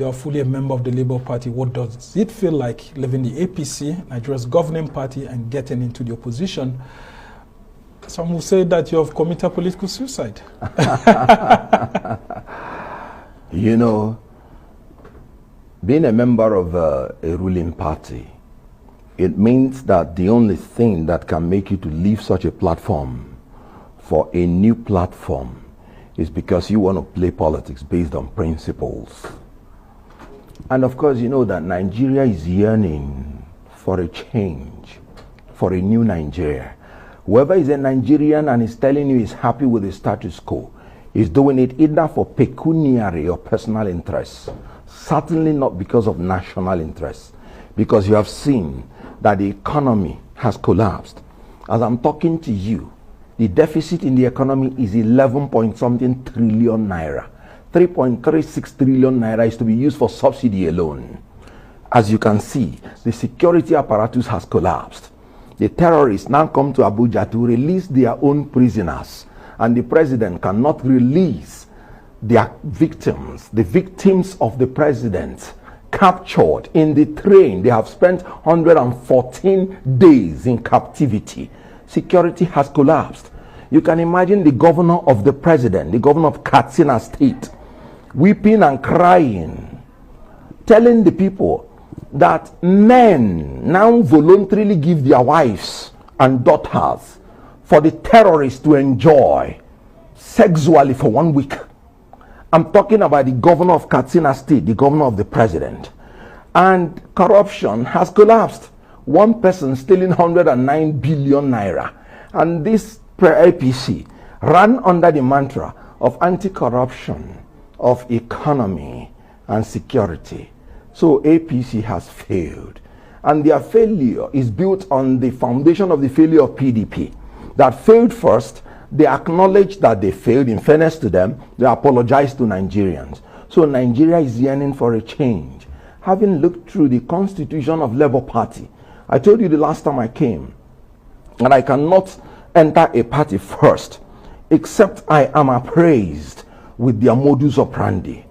You're fully a member of the Labour Party. What does it feel like leaving the APC, Nigeria's governing party, and getting into the opposition? Some will say that you have committed political suicide. You know, being a member of a ruling party, it means that the only thing that can make you to leave such a platform for a new platform is because you want to play politics based on principles. And of course, you know that Nigeria is yearning for a change, for a new Nigeria. Whoever is a Nigerian and is telling you he's happy with the status quo is doing it either for pecuniary or personal interests. Certainly not because of national interests. Because you have seen that the economy has collapsed. As I'm talking to you, the deficit in the economy is 11 point something trillion naira. 3.36 trillion naira is to be used for subsidy alone. As you can see, the security apparatus has collapsed. The terrorists now come to Abuja to release their own prisoners, and the president cannot release their victims, the victims of the president captured in the train. They have spent 114 days in captivity. Security has collapsed. You can imagine the governor of the president, the governor of Katsina State, weeping and crying, telling the people that men now voluntarily give their wives and daughters for the terrorists to enjoy sexually for 1 week. I'm talking about the governor of Katsina State, the governor of the president. And corruption has collapsed. One person stealing 109 billion naira. And this APC ran under the mantra of anti-corruption, of economy and security. So APC has failed. And their failure is built on the foundation of the failure of PDP. That failed first. They acknowledge that they failed. In fairness to them, they apologize to Nigerians. So Nigeria is yearning for a change. Having looked through the constitution of Labour Party, I told you the last time I came, and I cannot enter a party first, except I am appraised with their modus operandi.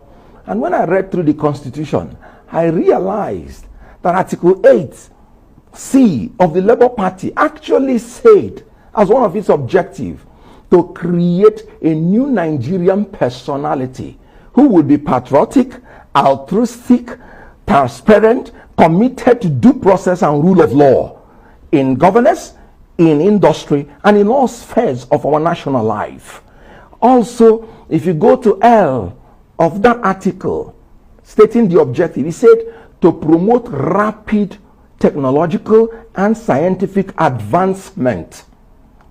And when I read through the constitution, I realized that Article 8C of the Labour Party actually said, as one of its objectives, to create a new Nigerian personality who would be patriotic, altruistic, transparent, committed to due process and rule of law in governance, in industry, and in all spheres of our national life. Also, if you go to L of that article stating the objective, he said to promote rapid technological and scientific advancement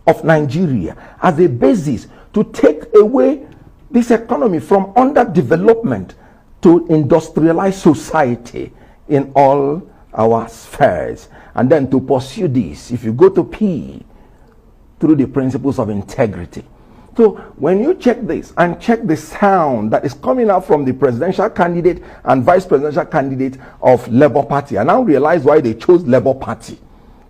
of Nigeria as a basis to take away this economy from underdevelopment to industrialized society in all our spheres. And then to pursue this, if you go to P, through the principles of integrity. So when you check this and check the sound that is coming out from the presidential candidate and vice presidential candidate of Labour Party, I now realize why they chose Labour Party.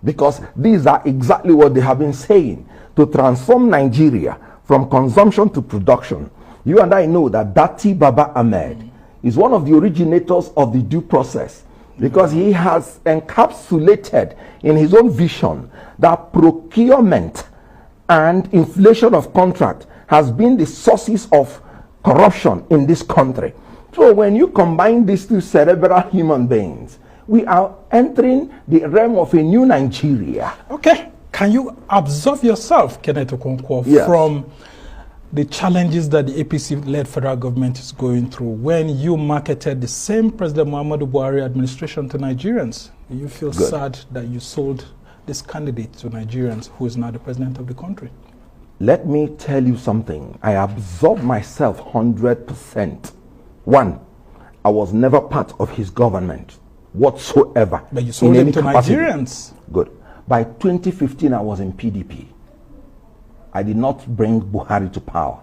Because these are exactly what they have been saying, to transform Nigeria from consumption to production. You and I know that Dati Baba Ahmed is one of the originators of the due process, because he has encapsulated in his own vision that procurement and inflation of contract has been the sources of corruption in this country. So when you combine these two cerebral human beings, we are entering the realm of a new Nigeria. Okay. Can you absolve yourself, Kenneth Okonkwo, yes, from the challenges that the APC-led federal government is going through when you marketed the same President Muhammadu Buhari administration to Nigerians? Do you feel sad that you sold this candidate to Nigerians who is now the president of the country? Let me tell you something. I absolve myself 100%. One, I was never part of his government whatsoever. But you sold him to Nigerians. Good. By 2015, I was in PDP. I did not bring Buhari to power.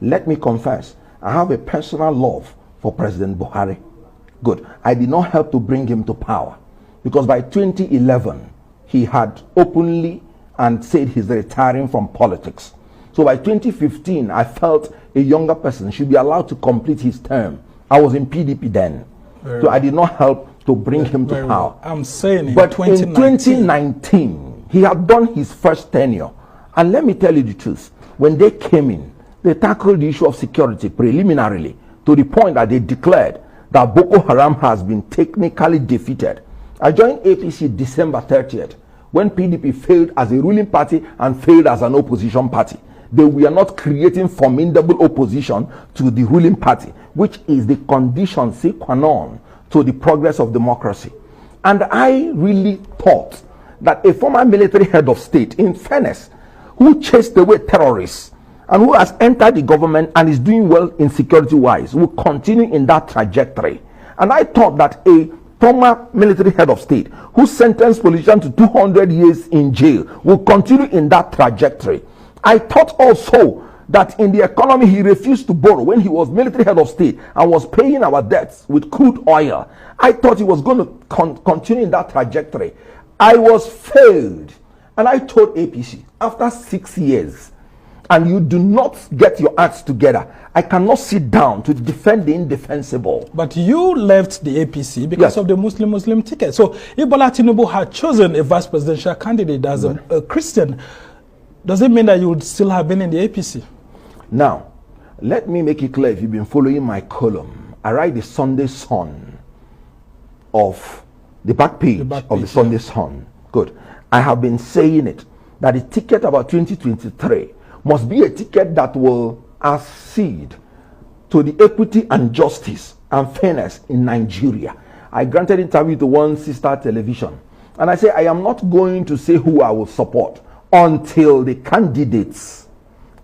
Let me confess, I have a personal love for President Buhari. Good. I did not help to bring him to power, because by 2011, he had openly and said he's retiring from politics. So by 2015, I felt a younger person should be allowed to complete his term I was in PDP then. So I did not help to bring him to power. Well. I'm saying but in 2019, he had done his first tenure. And let me tell you the truth. When they came in, they tackled the issue of security preliminarily to the point that they declared that Boko Haram has been technically defeated. I joined APC December 30th when PDP failed as a ruling party and failed as an opposition party. They were not creating formidable opposition to the ruling party, which is the condition sine qua non to the progress of democracy. And I really thought that a former military head of state, in fairness, who chased away terrorists and who has entered the government and is doing well in security-wise, will continue in that trajectory. And I thought that a former military head of state who sentenced politicians to 200 years in jail will continue in that trajectory. I thought also that in the economy he refused to borrow when he was military head of state and was paying our debts with crude oil. I thought he was going to continue in that trajectory. I was failed. And I told APC, after 6 years, and you do not get your acts together, I cannot sit down to defend the indefensible. But you left the APC because of the Muslim ticket. So if Bola Tinubu had chosen a vice presidential candidate as a Christian, does it mean that you would still have been in the APC? Now, let me make it clear, if you've been following my column, I write the Sunday Sun of the back page, of the Sunday Sun. Good. I have been saying it, that the ticket about 2023 must be a ticket that will accede to the equity and justice and fairness in Nigeria. I granted interview to one sister television, and I say I am not going to say who I will support until the candidates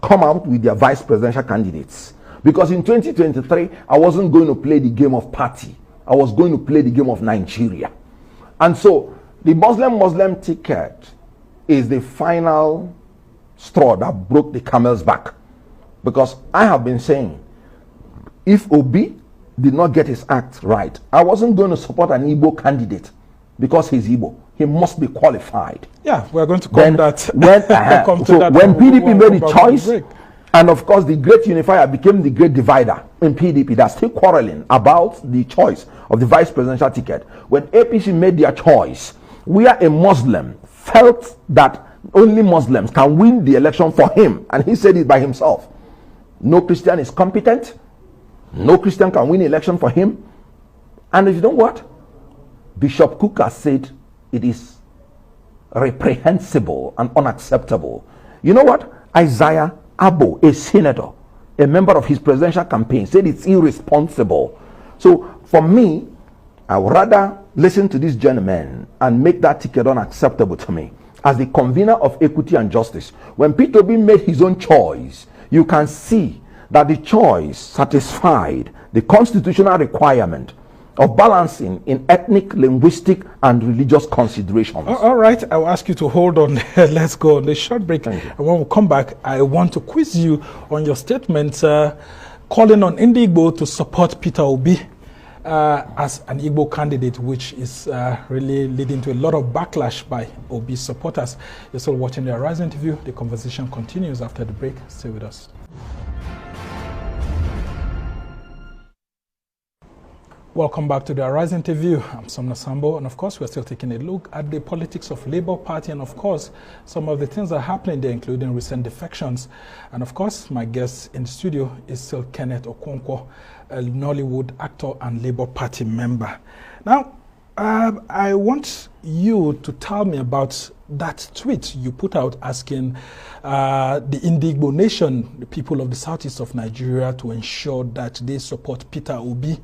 come out with their vice presidential candidates. Because in 2023, I wasn't going to play the game of party. I was going to play the game of Nigeria. And so the Muslim ticket is the final straw that broke the camel's back. Because I have been saying, if Obi did not get his act right, I wasn't going to support an Igbo candidate because he's Igbo. He must be qualified. Yeah, we're going to come that. When PDP made a choice, and of course the great unifier became the great divider in PDP, they're still quarreling about the choice of the vice presidential ticket. When APC made their choice, where a Muslim felt that only Muslims can win the election for him, and he said it by himself, no Christian is competent, no Christian can win the election for him. And if you know what? Bishop Cook has said it is reprehensible and unacceptable. You know what? Isaiah Abo, a senator, a member of his presidential campaign, said it's irresponsible. So for me, I would rather listen to this gentleman and make that ticket unacceptable to me as the convener of equity and justice. When Peter Obi made his own choice, you can see that the choice satisfied the constitutional requirement of balancing in ethnic, linguistic, and religious considerations. All right, I will ask you to hold on. Let's go on a short break. And when we come back, I want to quiz you on your statement calling on Indigbo to support Peter Obi as an Igbo candidate, which is really leading to a lot of backlash by Obi supporters. You're still watching the Arise interview. The conversation continues after the break. Stay with us. Welcome back to the Arise interview. I'm Somna Sambo, and of course, we're still taking a look at the politics of Labour Party, and of course, some of the things that are happening there, including recent defections. And of course, my guest in the studio is still Kenneth Okonkwo, a Nollywood actor and Labour Party member. Now, I want you to tell me about that tweet you put out asking the Indigbo Nation, the people of the southeast of Nigeria, to ensure that they support Peter Obi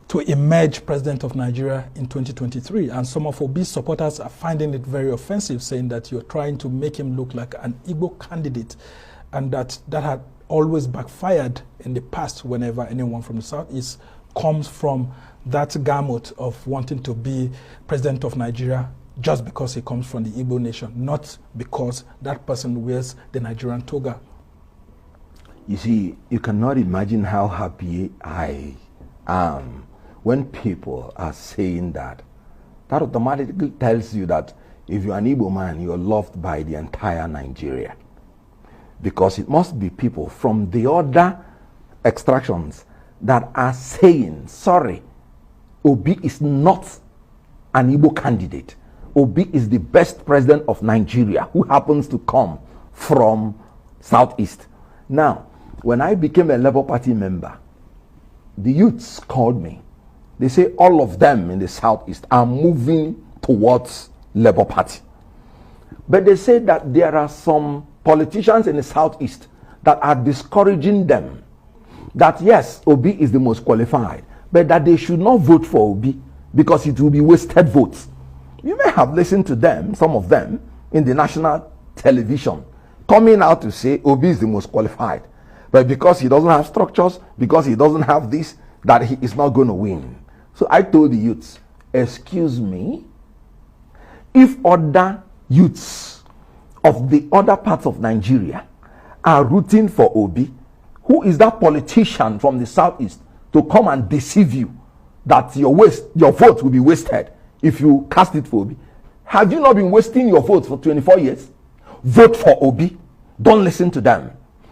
to emerge president of Nigeria in 2023. And some of Obi's supporters are finding it very offensive, saying that you're trying to make him look like an Igbo candidate, and that had always backfired in the past whenever anyone from the southeast comes from that gamut of wanting to be president of Nigeria just because he comes from the Igbo nation, not because that person wears the Nigerian toga. You see, you cannot imagine how happy I am when people are saying that. That automatically tells you that if you're an Igbo man, you're loved by the entire Nigeria. Because it must be people from the other extractions that are saying, sorry, Obi is not an Igbo candidate. Obi is the best president of Nigeria who happens to come from Southeast. Now, when I became a Labour Party member, the youths called me. They say all of them in the Southeast are moving towards Labour Party. But they say that there are some politicians in the Southeast that are discouraging them. That yes, Obi is the most qualified, but that they should not vote for Obi because it will be wasted votes. You may have listened to them, some of them, in the national television, coming out to say Obi is the most qualified. But because he doesn't have structures, because he doesn't have this, that he is not going to win. So I told the youths, excuse me, if other youths of the other parts of Nigeria are rooting for Obi, who is that politician from the Southeast to come and deceive you that your vote will be wasted if you cast it for Obi? Have you not been wasting your vote for 24 years? Vote for Obi. Don't listen to them.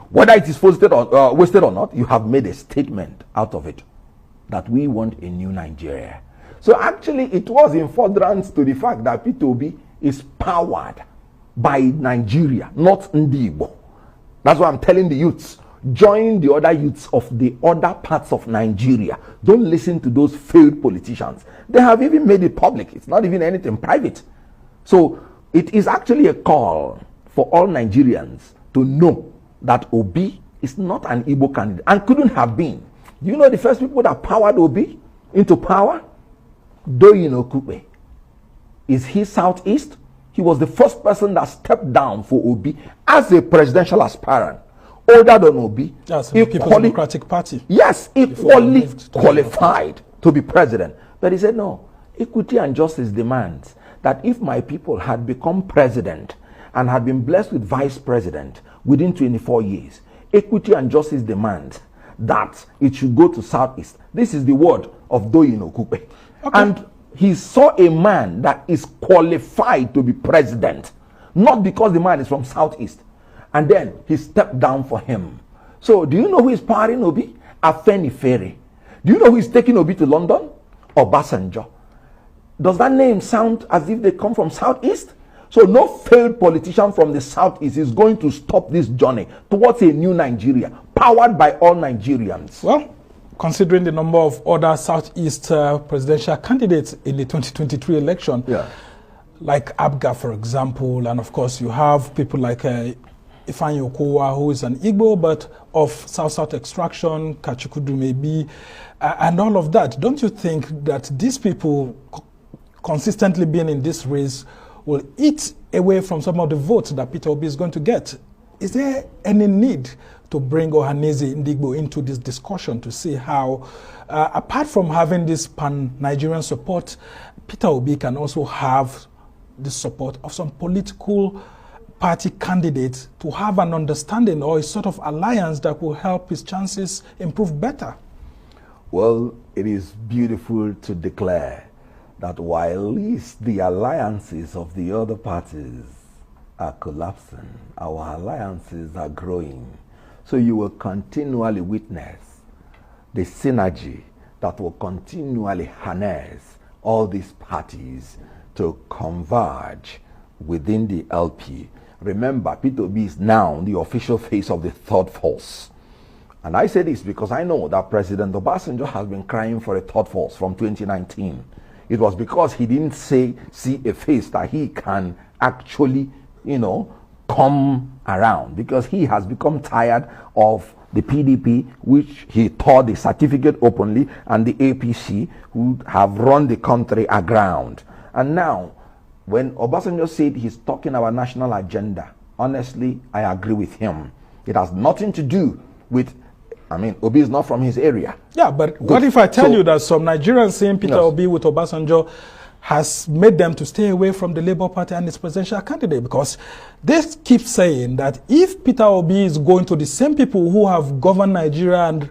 Whether it is wasted or not, you have made a statement out of it that we want a new Nigeria. So actually, it was in furtherance to the fact that Peter Obi is powered by Nigeria, not Igbo. That's why I'm telling the youths, join the other youths of the other parts of Nigeria. Don't listen to those failed politicians. They have even made it public. It's not even anything private. So it is actually a call for all Nigerians to know that Obi is not an Igbo candidate and couldn't have been. Do you know the first people that powered Obi into power? Okonkwo. Is he Southeast? He was the first person that stepped down for Obi as a presidential aspirant, older than Obi. Yes, the People's Democratic Party. Yes, equally qualified to be president. But he said, no, equity and justice demands that if my people had become president and had been blessed with vice president within 24 years, equity and justice demands that it should go to Southeast. This is the word of Okonkwo. Okay. And he saw a man that is qualified to be president, not because the man is from Southeast. And then he stepped down for him. So do you know who is powering Obi? Afenifere. Do you know who is taking Obi to London? Obasanjo. Does that name sound as if they come from Southeast? So no failed politician from the Southeast is going to stop this journey towards a new Nigeria, powered by all Nigerians. Well, considering the number of other Southeast presidential candidates in the 2023 election, like Abga, for example, and of course you have people like Ifeanyi Okowa, who is an Igbo, but of South-South extraction, Kachikudu maybe, and all of that. Don't you think that these people consistently being in this race will eat away from some of the votes that Peter Obi is going to get? Is there any need to bring Ohanaeze Ndigbo into this discussion to see how, apart from having this pan-Nigerian support, Peter Obi can also have the support of some political party candidates to have an understanding or a sort of alliance that will help his chances improve better? Well, it is beautiful to declare that while the alliances of the other parties are collapsing, our alliances are growing. So you will continually witness the synergy that will continually harness all these parties to converge within the LP. Remember, Peter Obi is now the official face of the third force. And I say this because I know that President Obasanjo has been crying for a third force from 2019. It was because he didn't see a face that he can actually, come around, because he has become tired of the PDP, which he tore the certificate openly, and the APC, who have run the country aground. And now, when Obasanjo said he's talking our national agenda, honestly, I agree with him. It has nothing to do with, Obi is not from his area. Yeah, but what if I tell you that some Nigerians saying Peter Obi with Obasanjo has made them to stay away from the Labour Party and its presidential candidate? Because they keep saying that if Peter Obi is going to the same people who have governed Nigeria and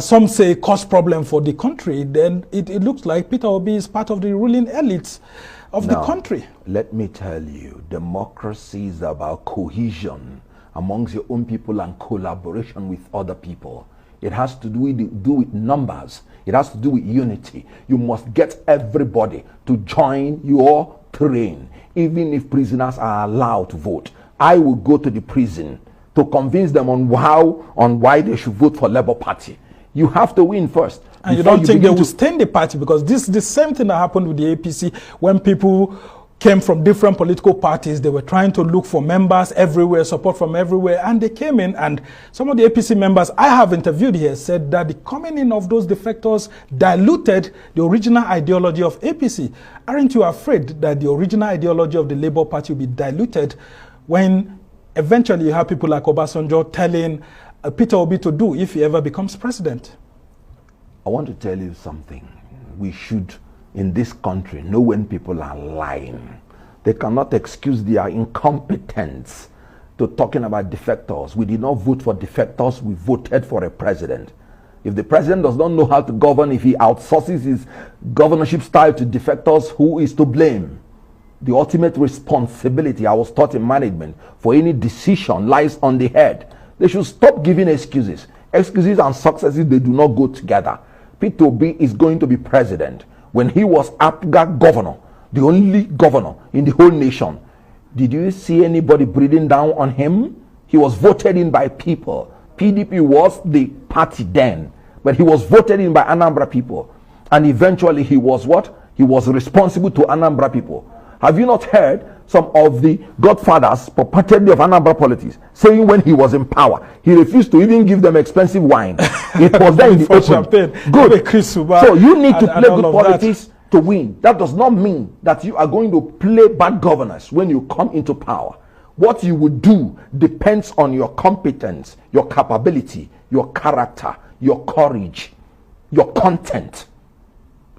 some say cause problem for the country, then it looks like Peter Obi is part of the ruling elites of the country. Let me tell you, democracy is about cohesion amongst your own people and collaboration with other people. It has to do with numbers. It has to do with unity. You must get everybody to join your train, even if prisoners are allowed to vote. I will go to the prison to convince them on why they should vote for Labour Party. You have to win first. And you don't think they will stain the party? Because this is the same thing that happened with the APC when people came from different political parties. They were trying to look for members everywhere, support from everywhere, and they came in, and some of the APC members I have interviewed here said that the coming in of those defectors diluted the original ideology of APC. Aren't you afraid that the original ideology of the Labour Party will be diluted when eventually you have people like Obasanjo telling Peter Obi to do if he ever becomes president? I want to tell you something. We should, in this country, know when people are lying. They cannot excuse their incompetence to talking about defectors. We did not vote for defectors. We voted for a president. If the president does not know how to govern, if he outsources his governorship style to defectors, who is to blame? The ultimate responsibility, I was taught in management, for any decision lies on the head. They should stop giving excuses. Excuses and successes, they do not go together. Peter Obi is going to be president. When he was APGA governor, the only governor in the whole nation, did you see anybody breathing down on him? He was voted in by people. PDP was the party then, but he was voted in by Anambra people. And eventually he was what? He was responsible to Anambra people. Have you not heard some of the godfathers, purportedly of Anambra politics, saying when he was in power, he refused to even give them expensive wine? It was there in the open. Good. So you need to play good politics to win. That does not mean that you are going to play bad governance when you come into power. What you will do depends on your competence, your capability, your character, your courage, your content,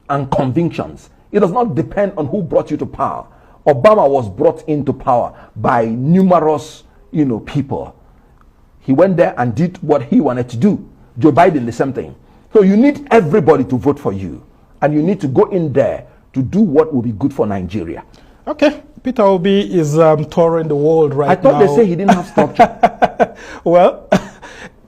and convictions. It does not depend on who brought you to power. Obama was brought into power by numerous, people. He went there and did what he wanted to do. Joe Biden, the same thing. So you need everybody to vote for you. And you need to go in there to do what will be good for Nigeria. Okay. Peter Obi is touring the world right now. I thought they say he didn't have structure. Well,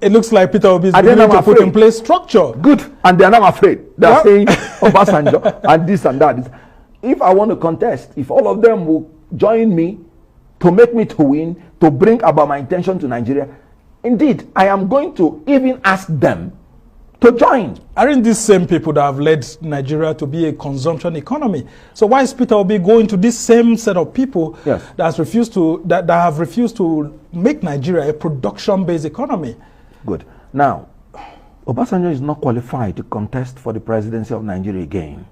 it looks like Peter Obi is beginning to put in place structure. Good. And they are not afraid. They are saying Obasanjo and this and that. If I want to contest, if all of them will join me to make me to win, to bring about my intention to Nigeria, indeed, I am going to even ask them to join. Aren't these same people that have led Nigeria to be a consumption economy? So why is Peter Obi going to this same set of people that have refused to make Nigeria a production-based economy? Good. Now, Obasanjo is not qualified to contest for the presidency of Nigeria again.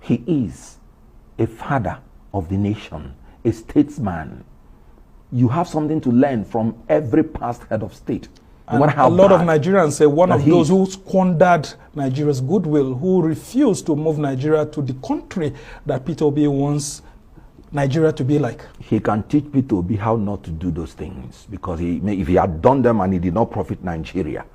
He is a father of the nation, a statesman. You have something to learn from every past head of state. And a lot of Nigerians say one of those who squandered Nigeria's goodwill, who refused to move Nigeria to the country that Peter Obi wants Nigeria to be like. He can teach Peter Obi how not to do those things, because if he had done them and he did not profit Nigeria,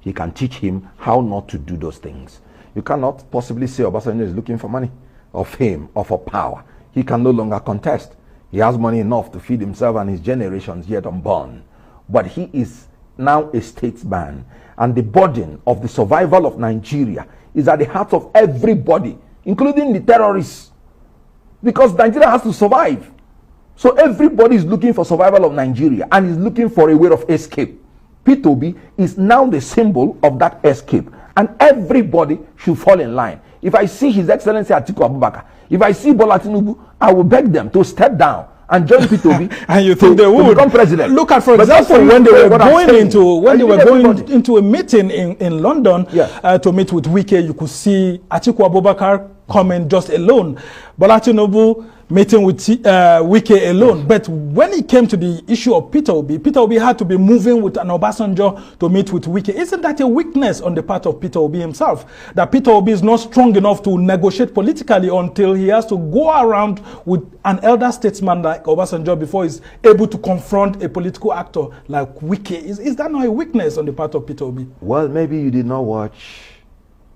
he can teach him how not to do those things. You cannot possibly say Obasanjo is looking for money or fame or for power. He can no longer contest. He has money enough to feed himself and his generations yet unborn. But he is now a statesman, and the burden of the survival of Nigeria is at the heart of everybody, including the terrorists, because Nigeria has to survive. So everybody is looking for survival of Nigeria and is looking for a way of escape. Peter Obi is now the symbol of that escape, and everybody should fall in line. If I see His Excellency Atiku Abubakar, if I see Bola Tinubu, I will beg them to step down and join Peter Obi and you think they would become president. Look at, for example, when they were going into a meeting in London to meet with Wike, you could see Atiku Abubakar coming just alone, Bola Tinubu meeting with Wike alone. But when it came to the issue of Peter Obi had to be moving with an Obasanjo to meet with Wike. Isn't that a weakness on the part of Peter Obi himself? That Peter Obi is not strong enough to negotiate politically until he has to go around with an elder statesman like Obasanjo before he's able to confront a political actor like Wike. Is that not a weakness on the part of Peter Obi? Well, maybe you did not watch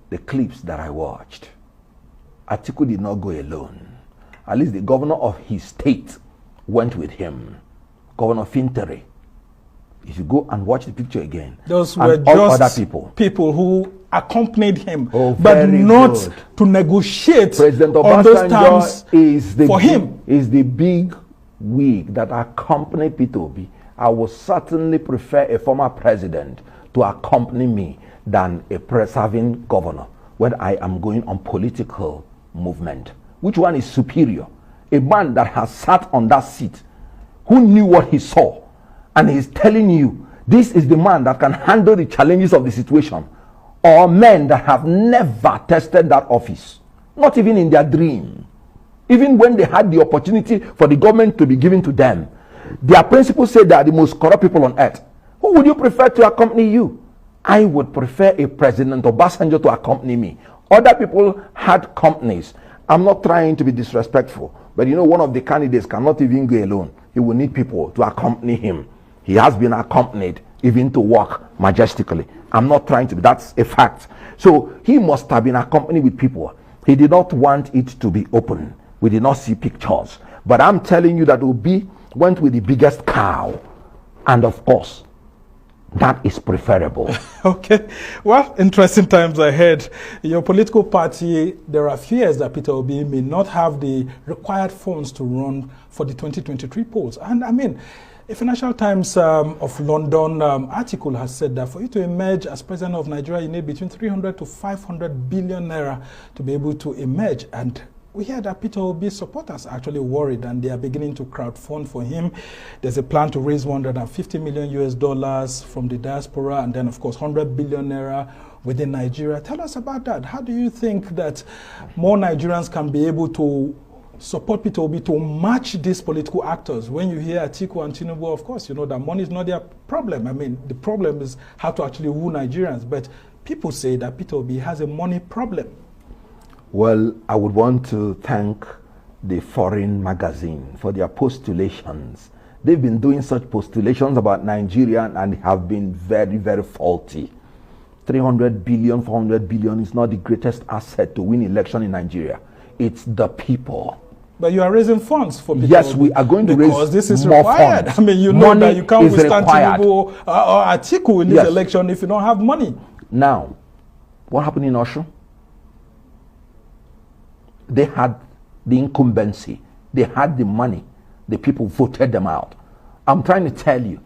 the clips that I watched. Atiku did not go alone. At least the governor of his state went with him, Governor Fintere. If you go and watch the picture again, those were and all just other people who accompanied him, Oh, but not good. to negotiate President on those terms is the for him. Is the big wig that accompanied Peter Obi. I would certainly prefer a former president to accompany me than a preserving governor when I am going on political movement. Which one is superior? A man that has sat on that seat, who knew what he saw, and he's telling you this is the man that can handle the challenges of the situation, or men that have never tested that office, not even in their dream. Even when they had the opportunity for the government to be given to them, their principles say they are the most corrupt people on earth. Who would you prefer to accompany you? I would prefer a President Obasanjo to accompany me. Other people had companies. I'm not trying to be disrespectful, but you know, one of the candidates cannot even go alone. He will need people to accompany him. He has been accompanied even to walk majestically. I'm not trying to be, that's a fact. So he must have been accompanied with people. He did not want it to be open. We did not see pictures. But I'm telling you that Obi went with the biggest cow. And of course, that is preferable. Okay. Well, interesting times ahead. In your political party, there are fears that Peter Obi may not have the required funds to run for the 2023 polls. And I mean, a Financial Times of London article has said that for you to emerge as president of Nigeria, you need between 300 to 500 billion naira to be able to emerge. And we hear that Peter Obi's supporters are actually worried and they are beginning to crowdfund for him. There's a plan to raise $150 million US from the diaspora, and then of course 100 billion naira within Nigeria. Tell us about that. How do you think that more Nigerians can be able to support Peter Obi to match these political actors? When you hear Atiku and Tinubu, of course, you know that money is not their problem. I mean, the problem is how to actually woo Nigerians. But people say that Peter Obi has a money problem. Well, I would want to thank the foreign magazine for their postulations. They've been doing such postulations about Nigeria and have been very, very faulty. 300 billion, 400 billion is not the greatest asset to win election in Nigeria. It's the people. But you are raising funds for Peter Yes, Obi, we are going to raise because this is more required. funds. I mean, you know Money that you can't is withstand required. Tinubu or Atiku in this Yes. election if you don't have money. Now, what happened in Osho? They had the incumbency. They had the money. The people voted them out. I'm trying to tell you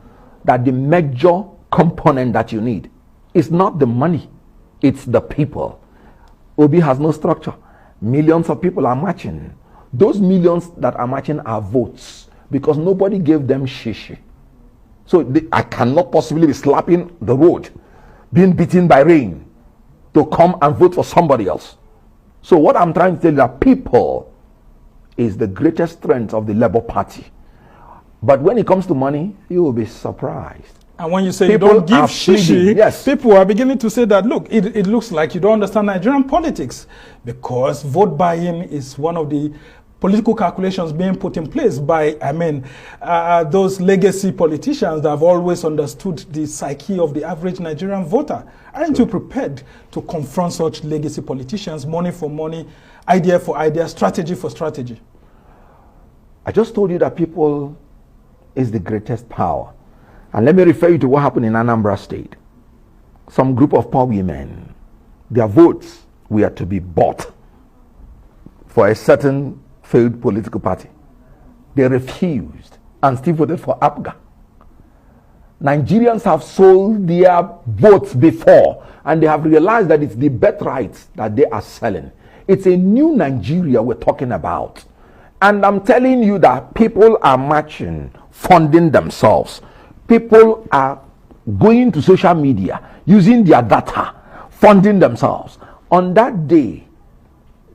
that the major component that you need is not the money. It's the people. Obi has no structure. Millions of people are marching. Those millions that are marching are votes because nobody gave them shishi. So I cannot possibly be slapping the road, being beaten by rain to come and vote for somebody else. So what I'm trying to tell you that people is the greatest strength of the Labour Party. But when it comes to money, you will be surprised. And when you say People you don't give are shishi, pleading, yes. people are beginning to say that, look, it looks like you don't understand Nigerian politics because vote buying is one of the political calculations being put in place by, those legacy politicians that have always understood the psyche of the average Nigerian voter. Aren't you prepared to confront such legacy politicians, money for money, idea for idea, strategy for strategy? I just told you that people is the greatest power. And let me refer you to what happened in Anambra State. Some group of poor women, their votes were to be bought for a certain failed political party. They refused and still voted for APGA. Nigerians have sold their votes before and they have realized that it's the birthright that they are selling. It's a new Nigeria we're talking about. And I'm telling you that people are marching, funding themselves. People are going to social media, using their data, funding themselves. On that day,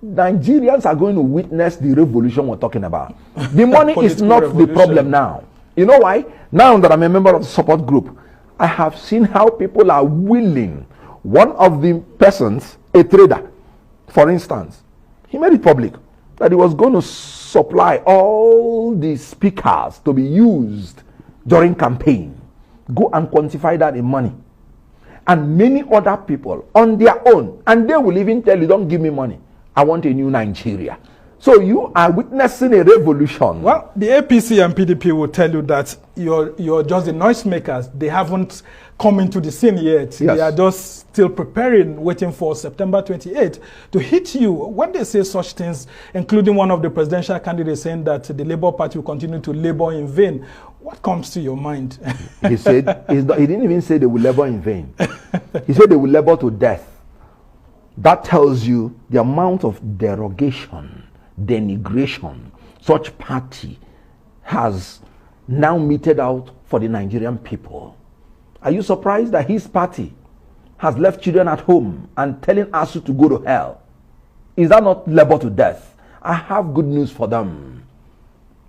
Nigerians are going to witness the revolution we're talking about. The money is not the problem now. You know why? Now that I'm a member of the support group, I have seen how people are willing. One of the persons, a trader, for instance, he made it public that he was going to supply all the speakers to be used during campaign. Go and quantify that in money. And many other people on their own, and they will even tell you, don't give me money. I want a new Nigeria. So you are witnessing a revolution. Well, the APC and PDP will tell you that you're just the noisemakers. They haven't come into the scene yet. Yes. They are just still preparing, waiting for September 28th to hit you. When they say such things, including one of the presidential candidates saying that the Labour Party will continue to labor in vain, what comes to your mind? He said, he didn't even say they will labor in vain. He said they will labor to death. That tells you the amount of derogation, denigration such party has now meted out for the Nigerian people. Are you surprised that his party has left children at home and telling us to go to hell? Is that not labor to death? I have good news for them.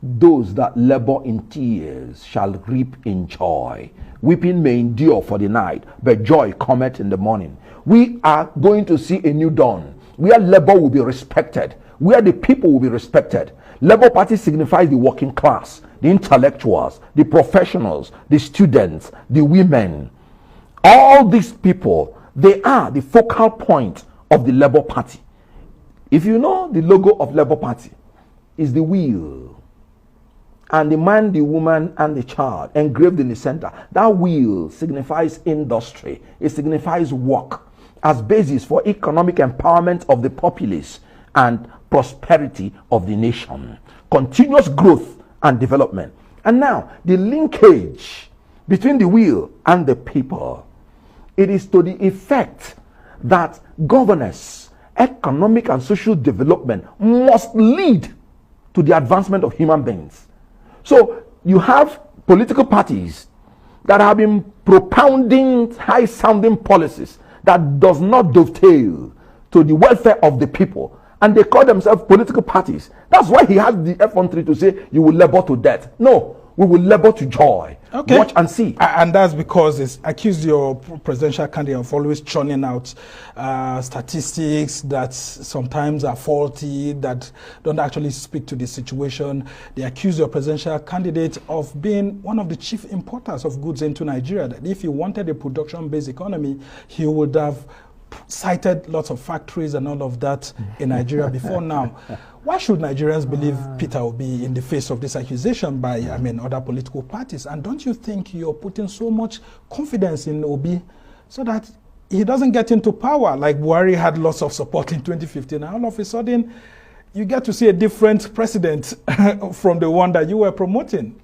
Those that labor in tears shall reap in joy. Weeping may endure for the night, but joy cometh in the morning. We are going to see a new dawn where labor will be respected, where the people will be respected. Labour Party signifies the working class, the intellectuals, the professionals, the students, the women. All these people, they are the focal point of the Labour Party. If you know, the logo of Labour Party is the wheel. And the man, the woman, and the child engraved in the center. That wheel signifies industry. It signifies work as basis for economic empowerment of the populace and prosperity of the nation, continuous growth and development. And now, the linkage between the will and the people, it is to the effect that governance, economic and social development must lead to the advancement of human beings. So you have political parties that have been propounding high-sounding policies that does not dovetail to the welfare of the people, and they call themselves political parties. That's why he has the F-13 to say you will labor to death. No, we will labor to joy. Okay. Watch and see. And that's because it's accused your presidential candidate of always churning out statistics that sometimes are faulty, that don't actually speak to the situation. They accuse your presidential candidate of being one of the chief importers of goods into Nigeria, that if he wanted a production-based economy, he would have cited lots of factories and all of that in Nigeria before now. Why should Nigerians believe Peter Obi in the face of this accusation by, other political parties? And don't you think you're putting so much confidence in Obi so that he doesn't get into power like Buhari had lots of support in 2015, and all of a sudden you get to see a different president from the one that you were promoting?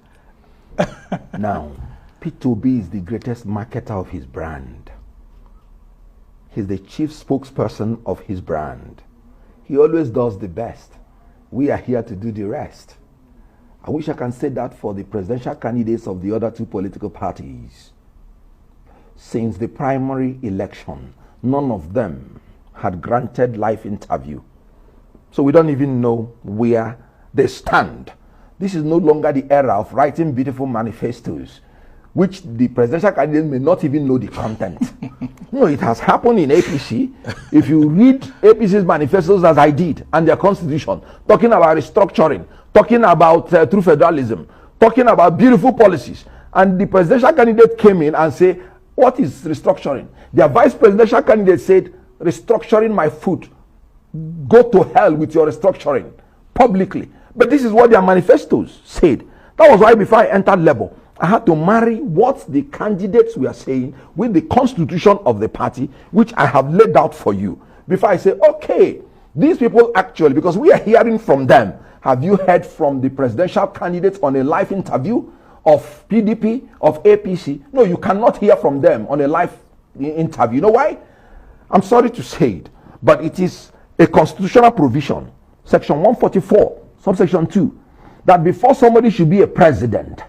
Now, Peter Obi is the greatest marketer of his brand. He's the chief spokesperson of his brand. He always does the best. We are here to do the rest. I wish I can say that for the presidential candidates of the other two political parties. Since the primary election, none of them had granted live interview. So we don't even know where they stand. This is no longer the era of writing beautiful manifestos, which the presidential candidate may not even know the content. No, it has happened in APC. If you read APC's manifestos as I did, and their constitution, talking about restructuring, talking about true federalism, talking about beautiful policies, and the presidential candidate came in and said, what is restructuring? Their vice presidential candidate said, restructuring my foot. Go to hell with your restructuring, publicly. But this is what their manifestos said. That was why before I entered Labour, I had to marry what the candidates were saying with the constitution of the party, which I have laid out for you. Before I say, okay, these people actually, because we are hearing from them, have you heard from the presidential candidates on a live interview of PDP, of APC? No, you cannot hear from them on a live interview. You know why? I'm sorry to say it, but it is a constitutional provision, section 144, subsection 2, that before somebody should be a president,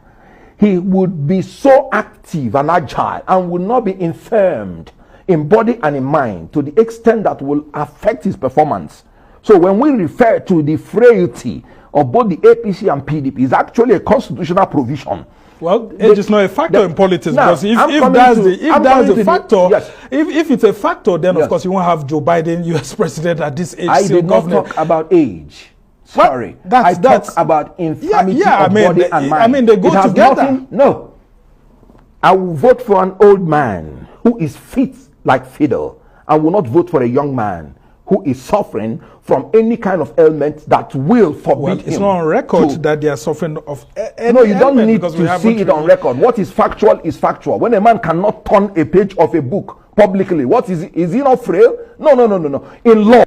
he would be so active and agile and would not be infirmed in body and in mind to the extent that will affect his performance. So when we refer to the frailty of both the APC and PDP, it's actually a constitutional provision. Well, age is not a factor in politics, because if that's the factor, if it's a factor, then of course you won't have Joe Biden, US president, at this age. I did not talk about age. Sorry, I talk about infirmity of body and mind. They go together. No. I will vote for an old man who is fit like fiddle. I will not vote for a young man who is suffering from any kind of ailment that will forbid him. It's not on record that they are suffering of any No, you don't ailment need to see it on record. What is factual is factual. When a man cannot turn a page of a book publicly, what is he not frail? No. In law,